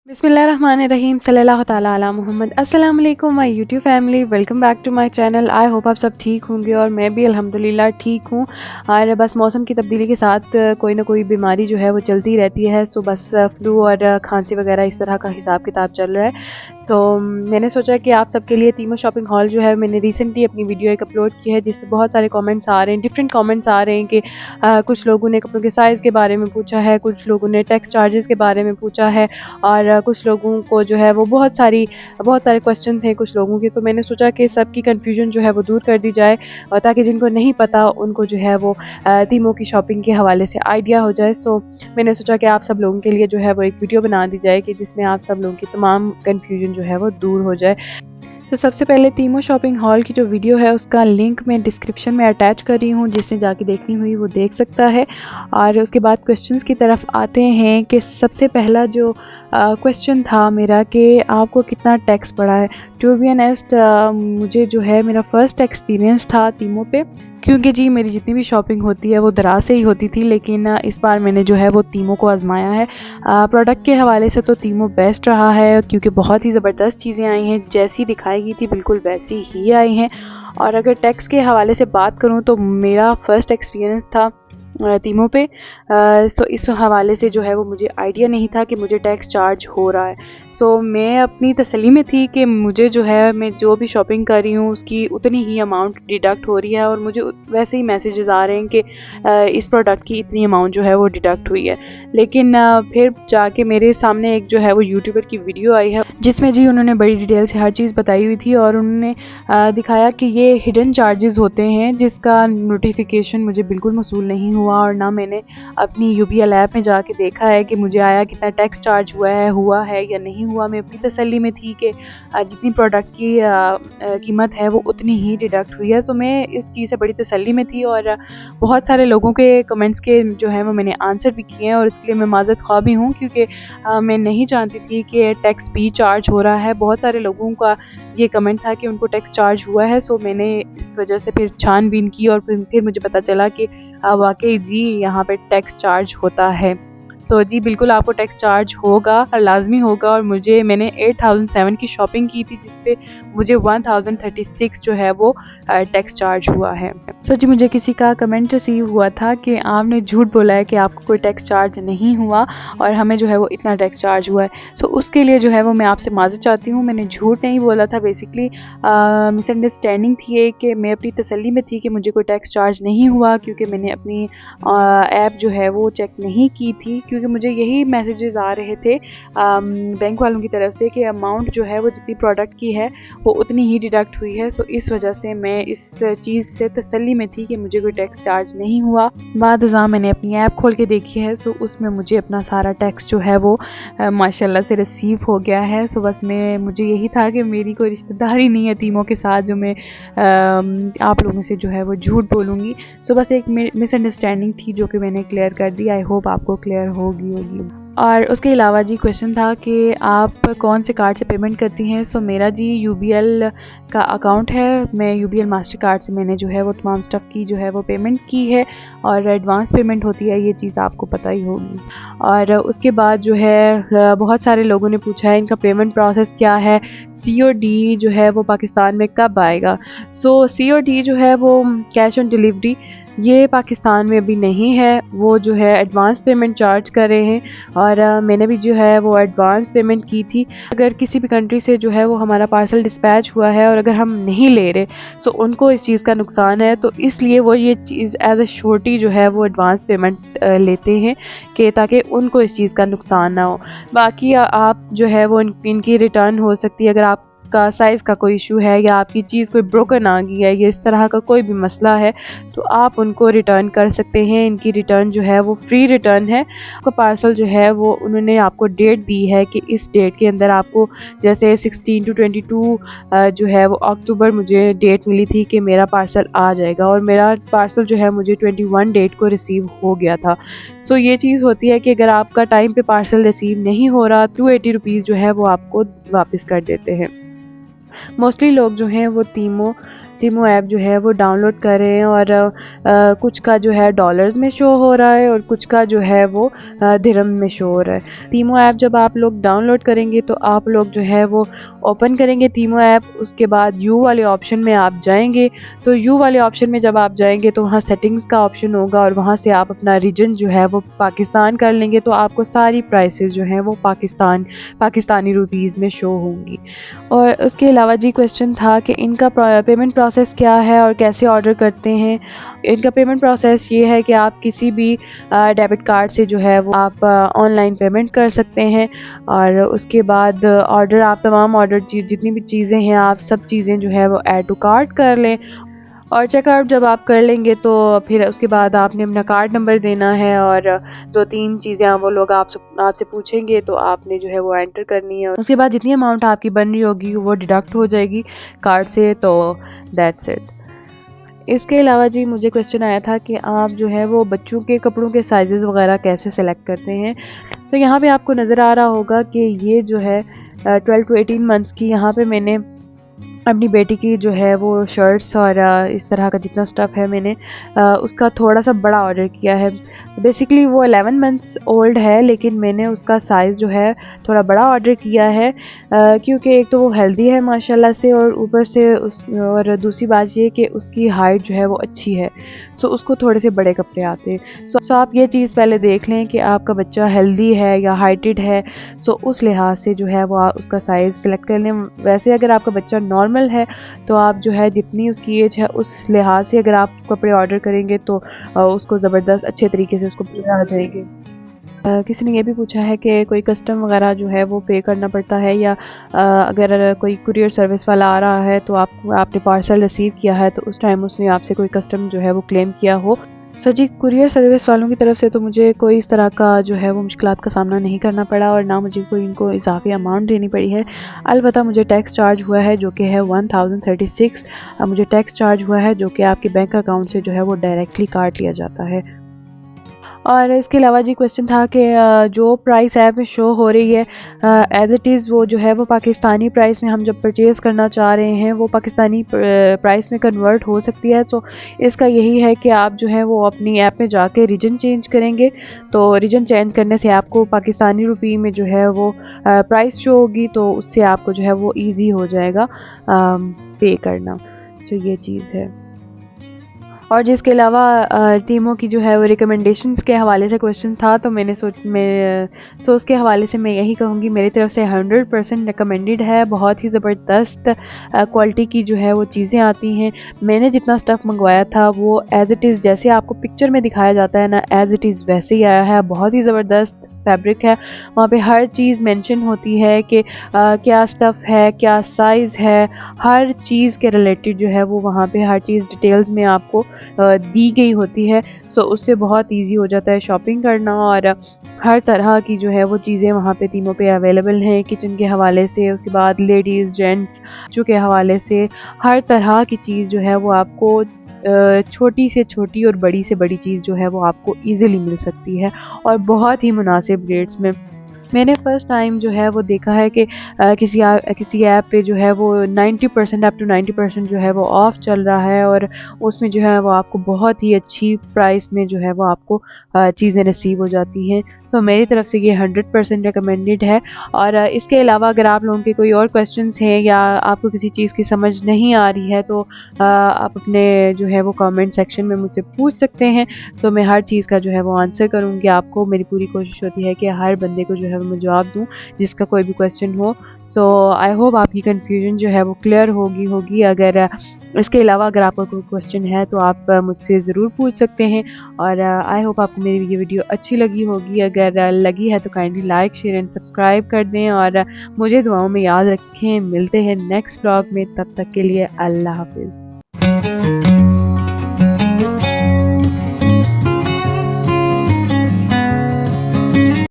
बिस्मिल्लाहिर्रहमानिर्रहीम सल्लल्लाहु ताला अला मोहम्मद। अस्सलाम वालेकुम my YouTube family, welcome back to my channel. I hope आप सब ठीक होंगे और मैं भी अल्हम्दुलिल्लाह ठीक हूँ। और बस मौसम की तब्दीली के साथ कोई ना कोई बीमारी जो है वो चलती रहती है। सो बस फ्लू और खांसी वगैरह इस तरह का हिसाब किताब चल रहा है। सो मैंने सोचा कि आप सबके लिए तीमो शॉपिंग हॉल जो है, मैंने रिसेंटली अपनी वीडियो एक अपलोड की है जिस पर बहुत सारे कॉमेंट्स आ रहे हैं, डिफरेंट कॉमेंट्स आ रहे हैं कि कुछ लोगों ने कपड़ों के साइज़ के बारे में पूछा है, कुछ लोगों ने टैक्स चार्जेस के बारे में पूछा है और कुछ लोगों को जो है वो बहुत सारे क्वेश्चंस हैं कुछ लोगों के। तो मैंने सोचा कि सबकी कन्फ्यूजन जो है वो दूर कर दी जाए और ताकि जिनको नहीं पता उनको जो है वो तीमों की शॉपिंग के हवाले से आइडिया हो जाए। सो मैंने सोचा कि आप सब लोगों के लिए जो है वो एक वीडियो बना दी जाए कि जिसमें आप सब लोगों की तमाम कन्फ्यूजन जो है वो दूर हो जाए। तो सबसे पहले तीमो शॉपिंग हॉल की जो वीडियो है उसका लिंक मैं डिस्क्रिप्शन में अटैच कर रही हूँ, जिसने जाके देखनी हुई वो देख सकता है। और उसके बाद क्वेश्चंस की तरफ आते हैं कि सबसे पहला जो क्वेश्चन था मेरा कि आपको कितना टैक्स पड़ा है। टू बी ऑनेस्ट मुझे जो है मेरा फ़र्स्ट एक्सपीरियंस था तीमो पे, क्योंकि जी मेरी जितनी भी शॉपिंग होती है वो दराज से ही होती थी, लेकिन इस बार मैंने जो है वो तीमो को आजमाया है। प्रोडक्ट के हवाले से तो तीमो बेस्ट रहा है क्योंकि बहुत ही ज़बरदस्त चीज़ें आई हैं, जैसी दिखाई गई थी बिल्कुल वैसी ही आई हैं। और अगर टैक्स के हवाले से बात करूँ तो मेरा फ़र्स्ट एक्सपीरियंस था तीमो पे। सो इस हवाले से जो है वो मुझे आइडिया नहीं था कि मुझे टैक्स चार्ज हो रहा है। सो मैं अपनी तसल्ली में थी कि मुझे जो है मैं जो भी शॉपिंग कर रही हूँ उसकी उतनी ही अमाउंट डिडक्ट हो रही है और मुझे वैसे ही मैसेजेस आ रहे हैं कि इस प्रोडक्ट की इतनी अमाउंट जो है वो डिडक्ट हुई है। लेकिन फिर जाके मेरे सामने एक जो है वो यूट्यूबर की वीडियो आई है जिसमें जी उन्होंने बड़ी डिटेल से हर चीज़ बताई हुई थी और उन्होंने दिखाया कि ये हिडन चार्जेस होते हैं जिसका नोटिफिकेशन मुझे बिल्कुल मसूल नहीं हुआ और ना मैंने अपनी यूबीएल ऐप में जाके देखा है कि मुझे आया कितना टैक्स चार्ज हुआ है या नहीं हुआ। मैं अपनी तसल्ली में थी कि जितनी प्रोडक्ट की कीमत है वो उतनी ही डिडक्ट हुई है। सो मैं इस चीज़ से बड़ी तसल्ली में थी और बहुत सारे लोगों के कमेंट्स के जो है वो मैंने आंसर भी किए हैं और इसके लिए मैं माज़रत ख्वाह भी हूँ क्योंकि मैं नहीं जानती थी कि टैक्स भी चार्ज हो रहा है। बहुत सारे लोगों का ये कमेंट था कि उनको टैक्स चार्ज हुआ है। सो मैंने इस वजह से फिर छानबीन की और फिर मुझे पता चला कि वाकई जी यहाँ पे टैक्स चार्ज होता है। सो जी बिल्कुल आपको टैक्स चार्ज होगा और लाजमी होगा। और मैंने 8007 की शॉपिंग की थी जिस पे मुझे 1036 जो है वो टैक्स चार्ज हुआ है। सो जी मुझे किसी का कमेंट रिसीव हुआ था कि आपने झूठ बोला है कि आपको कोई टैक्स चार्ज नहीं हुआ और हमें जो है वो इतना टैक्स चार्ज हुआ है। सो उसके लिए जो है वो मैं आपसे माज़रत चाहती हूँ। मैंने झूठ नहीं बोला था, बेसिकली मिसअंडरस्टैंडिंग थी एक कि मैं अपनी तसल्ली में थी कि मुझे कोई टैक्स चार्ज नहीं हुआ क्योंकि मैंने अपनी ऐप जो है वो चेक नहीं की थी, क्योंकि मुझे यही मैसेजेस आ रहे थे बैंक वालों की तरफ से कि अमाउंट जो है वो जितनी प्रोडक्ट की है वो उतनी ही डिडक्ट हुई है। सो इस वजह से मैं इस चीज़ से तसल्ली में थी कि मुझे कोई टैक्स चार्ज नहीं हुआ। बाद मैंने अपनी ऐप खोल के देखी है, सो उसमें मुझे अपना सारा टैक्स जो है वो माशाल्लाह से रिसीव हो गया है। सो बस मुझे यही था कि मेरी कोई रिश्तेदारी नहीं है तीमों के साथ जो मैं आप लोगों से जो है वो झूठ बोलूँगी। सो बस एक मिसअंडरस्टैंडिंग थी जो कि मैंने क्लियर कर दी। आई होप आपको क्लियर होगी। और उसके अलावा जी क्वेश्चन था कि आप कौन से कार्ड से पेमेंट करती हैं। सो मेरा जी यूबीएल का अकाउंट है, मैं यूबीएल मास्टर कार्ड से मैंने जो है वो तमाम स्टफ़ की जो है वो पेमेंट की है और एडवांस पेमेंट होती है, ये चीज़ आपको पता ही होगी। और उसके बाद जो है बहुत सारे लोगों ने पूछा है इनका पेमेंट प्रोसेस क्या है, सीओडी जो है वो पाकिस्तान में कब आएगा। सो सीओडी जो है वो कैश ऑन डिलीवरी ये पाकिस्तान में अभी नहीं है, वो जो है एडवांस पेमेंट चार्ज कर रहे हैं और मैंने भी जो है वो एडवांस पेमेंट की थी। अगर किसी भी कंट्री से जो है वो हमारा पार्सल डिस्पैच हुआ है और अगर हम नहीं ले रहे सो उनको इस चीज़ का नुकसान है, तो इसलिए वो ये चीज़ एज ए श्योरिटी जो है वो एडवांस पेमेंट लेते हैं कि ताकि उनको इस चीज़ का नुकसान ना हो। बाकी आप जो है वो इनकी रिटर्न हो सकती है अगर आप का साइज़ का कोई इशू है या आपकी चीज़ कोई ब्रोकन आ गई है या इस तरह का कोई भी मसला है तो आप उनको रिटर्न कर सकते हैं। इनकी रिटर्न जो है वो फ्री रिटर्न है। आपका पार्सल जो है वो उन्होंने आपको डेट दी है कि इस डेट के अंदर आपको, जैसे 16 to 22 जो है वो अक्टूबर मुझे डेट मिली थी कि मेरा पार्सल आ जाएगा और मेरा पार्सल जो है मुझे 21 डेट को रिसीव हो गया था। सो ये चीज़ होती है कि अगर आपका टाइम पे पार्सल रिसीव नहीं हो रहा 280 रुपीज़ जो है वो आपको वापस कर देते हैं। मोस्टली लोग जो हैं वो तीमो टीमो ऐप जो है वो डाउनलोड करें और कुछ का जो है डॉलर्स में शो हो रहा है और कुछ का जो है वो दिरहम में शो हो रहा है। टीमो ऐप जब आप लोग डाउनलोड करेंगे तो आप लोग जो है वो ओपन करेंगे टीमो ऐप, उसके बाद यू वाले ऑप्शन में आप जाएंगे। तो यू वाले ऑप्शन में जब आप जाएंगे तो वहाँ सेटिंग्स का ऑप्शन होगा और वहाँ से आप अपना रीजन जो है वो पाकिस्तान कर लेंगे, तो आपको सारी प्राइसेस जो हैं वो पाकिस्तानी रुपीज़ में शो होंगी। और उसके अलावा जी क्वेश्चन था कि इनका पेमेंट प्रोसेस क्या है और कैसे ऑर्डर करते हैं। इनका पेमेंट प्रोसेस ये है कि आप किसी भी डेबिट कार्ड से जो है वो आप ऑनलाइन पेमेंट कर सकते हैं और उसके बाद ऑर्डर आप तमाम ऑर्डर जितनी भी चीज़ें हैं आप सब चीज़ें जो है वो ऐड टू कार्ट कर लें। और चेकआउट जब आप कर लेंगे तो फिर उसके बाद आपने अपना कार्ड नंबर देना है और 2-3 चीज़ें वो लोग आपसे पूछेंगे तो आपने जो है वो एंटर करनी है। उसके बाद जितनी अमाउंट आपकी बन रही होगी वो डिडक्ट हो जाएगी कार्ड से, तो दैट्स इट। इसके अलावा जी मुझे क्वेश्चन आया था कि आप जो है वो बच्चों के कपड़ों के साइज़ वगैरह कैसे सेलेक्ट करते हैं। तो यहाँ पे आपको नज़र आ रहा होगा कि ये जो है 12 to 18 मंथ्स की यहाँ पे मैंने अपनी बेटी की जो है वो शर्ट्स और इस तरह का जितना स्टफ़ है मैंने उसका थोड़ा सा बड़ा ऑर्डर किया है। बेसिकली वो 11 मंथ्स ओल्ड है लेकिन मैंने उसका साइज़ जो है थोड़ा बड़ा ऑर्डर किया है क्योंकि एक तो वो हेल्दी है माशाल्लाह से और ऊपर से और दूसरी बात ये कि उसकी हाइट जो है वो अच्छी है, सो उसको थोड़े से बड़े कपड़े आते हैं। सो आप ये चीज़ पहले देख लें कि आपका बच्चा हेल्दी है या हाइटेड है, सो उस लिहाज से जो है वो उसका साइज़ सेलेक्ट कर लें। वैसे अगर आपका बच्चा नॉर्मल है तो आप जो है जितनी उसकी एज है उस लिहाज से अगर आप कपड़े ऑर्डर करेंगे तो उसको ज़बरदस्त अच्छे तरीके से उसको पूरे आ जाएंगे। किसी ने ये भी पूछा है कि कोई कस्टम वगैरह जो है वो पे करना पड़ता है या अगर कोई कुरियर सर्विस वाला आ रहा है तो आपने पार्सल रिसीव किया है तो उस टाइम उसने आपसे कोई कस्टम जो है वो क्लेम किया हो। जी कुरियर सर्विस वालों की तरफ से तो मुझे कोई इस तरह का जो है वो मुश्किलात का सामना नहीं करना पड़ा और ना मुझे कोई इनको इजाफी अमाउंट देनी पड़ी है। अलबत्ता मुझे टैक्स चार्ज हुआ है जो कि है 1036। मुझे टैक्स चार्ज हुआ है जो कि आपके बैंक अकाउंट से जो है वो डायरेक्टली काट लिया जाता है। और इसके अलावा जी क्वेश्चन था कि जो प्राइस ऐप में शो हो रही है एज़ इट इज़ वो जो है वो पाकिस्तानी प्राइस में हम जब परचेज़ करना चाह रहे हैं वो पाकिस्तानी प्राइस में कन्वर्ट हो सकती है। तो इसका यही है कि आप जो है वो अपनी ऐप में जाके रीजन चेंज करेंगे, तो रीजन चेंज करने से आपको पाकिस्तानी रुपये में जो है वो प्राइस शो होगी, तो उससे आपको जो है वो ईज़ी हो जाएगा पे करना। सो ये चीज़ है। और जिसके अलावा टीमों की जो है वो रिकमेंडेशंस के हवाले से क्वेश्चन था, तो सो उसके हवाले से मैं यही कहूँगी मेरी तरफ से 100% रिकमेंडेड है। बहुत ही ज़बरदस्त क्वालिटी की जो है वो चीज़ें आती हैं। मैंने जितना स्टफ़ मंगवाया था वो एज़ इट इज़ जैसे आपको पिक्चर में दिखाया जाता है ना, एज़ इट इज़ वैसे ही आया है। बहुत ही ज़बरदस्त फैब्रिक है। वहाँ पे हर चीज़ मेंशन होती है कि क्या स्टफ़ है, क्या साइज़ है, हर चीज़ के रिलेटेड जो है वो वहाँ पे हर चीज़ डिटेल्स में आपको दी गई होती है। सो उससे बहुत इजी हो जाता है शॉपिंग करना और हर तरह की जो है वो चीज़ें वहाँ पे टीमों पे अवेलेबल हैं। किचन के हवाले से, उसके बाद लेडीज़ जेंट्स बच्चों के हवाले से हर तरह की चीज़ जो है वो आपको छोटी से छोटी और बड़ी से बड़ी चीज़ जो है वो आपको ईज़िली मिल सकती है और बहुत ही मुनासिब रेट्स में। मैंने फ़र्स्ट टाइम जो है वो देखा है कि किसी ऐप पे जो है वो 90% अप टू 90% जो है वो ऑफ़ चल रहा है और उसमें जो है वो आपको बहुत ही अच्छी प्राइस में जो है वो आपको चीज़ें रिसीव हो जाती हैं। सो मेरी तरफ से ये 100% रिकमेंडेड है। और इसके अलावा अगर आप लोगों के कोई और क्वेश्चंस हैं या आपको किसी चीज़ की समझ नहीं आ रही है तो आप अपने जो है वो कमेंट सेक्शन में मुझसे पूछ सकते हैं। सो मैं हर चीज़ का जो है वो आंसर करूँगी आपको। मेरी पूरी कोशिश होती है कि हर बंदे को जो है मैं जवाब दूँ जिसका कोई भी क्वेश्चन हो। सो आई होप आपकी कन्फ्यूजन जो है वो क्लियर होगी। अगर इसके अलावा अगर आपका कोई क्वेश्चन है तो आप मुझसे ज़रूर पूछ सकते हैं। और आई होप आपको मेरी ये वीडियो अच्छी लगी होगी। अगर लगी है तो kindly like share and subscribe कर दें और मुझे दुआओं में याद रखें। मिलते हैं नेक्स्ट व्लॉग में, तब तक के लिए अल्लाह हाफिज़।